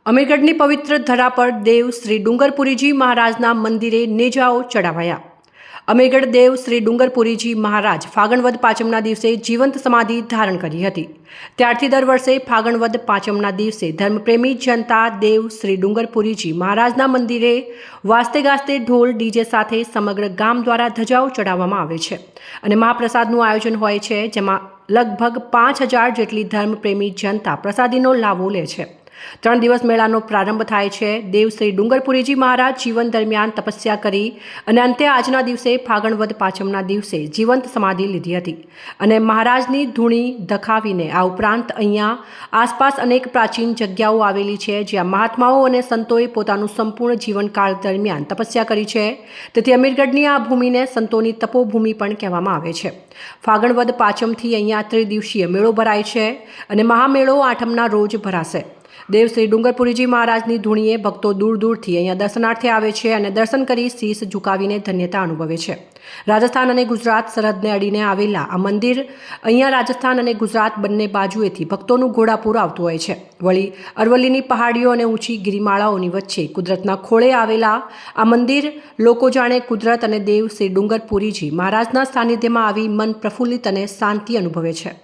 અમીરગઢની પવિત્ર ધરા પર દેવ શ્રી ડુંગરપુરીજી મહારાજના મંદિરે નેજાઓ ચડાવાયા। અમીરગઢ દેવ શ્રી ડુંગરપુરીજી મહારાજ ફાગણ વદ પાંચમના દિવસે જીવંત સમાધિ ધારણ કરી હતી। ત્યારથી દર વર્ષે ફાગણ વદ પાંચમના દિવસે ધર્મપ્રેમી જનતા દેવ શ્રી ડુંગરપુરીજી મહારાજના મંદિરે વાસ્તે ગાસ્તે ઢોલ ડીજે સાથે સમગ્ર ગામ દ્વારા ધજાઓ ચડાવવામાં આવે છે અને મહાપ્રસાદનું આયોજન હોય છે, જેમાં લગભગ 5000 જેટલી ધર્મપ્રેમી જનતા પ્રસાદીનો લાવો લે છે। 3 દિવસ મેળાનો પ્રારંભ થાય છે। દેવ શ્રી ડુંગરપુરીજી મહારાજ જીવન દરમિયાન તપસ્યા કરી અને અંતે આજના દિવસે ફાગણ વદ પાંચમના દિવસે જીવંત સમાધિ લીધી હતી અને મહારાજની ધૂણી દખાવીને આ ઉપરાંત અહીંયા આસપાસ અનેક પ્રાચીન જગ્યાઓ આવેલી છે, જ્યાં મહાત્માઓ અને સંતોએ પોતાનું સંપૂર્ણ જીવનકાળ દરમિયાન તપસ્યા કરી છે। તેથી અમીરગઢની આ ભૂમિને સંતોની તપોભૂમિ પણ કહેવામાં આવે છે। ફાગણ વદ પાંચમથી અહીંયા ત્રિદિવસીય મેળો ભરાય છે અને મહામેળો આઠમના રોજ ભરાશે। દેવ શ્રી ડુંગરપુરીજી મહારાજની ધૂણીએ ભક્તો દૂર દૂરથી અહીંયા દર્શનાર્થે આવે છે અને દર્શન કરી શીશ ઝુકાવીને ધન્યતા અનુભવે છે। રાજસ્થાન અને ગુજરાત સરહદને અડીને આવેલા આ મંદિર અહીંયા રાજસ્થાન અને ગુજરાત બંને બાજુએથી ભક્તોનું ઘોડાપૂર આવતું હોય છે। વળી અરવલ્લીની પહાડીઓ અને ઊંચી ગિરિમાળાઓની વચ્ચે કુદરતના ખોળે આવેલા આ મંદિર લોકો જાણે કુદરત અને દેવ શ્રી ડુંગરપુરીજી મહારાજના સાનિધ્યમાં આવી મન પ્રફુલ્લિત અને શાંતિ અનુભવે છે।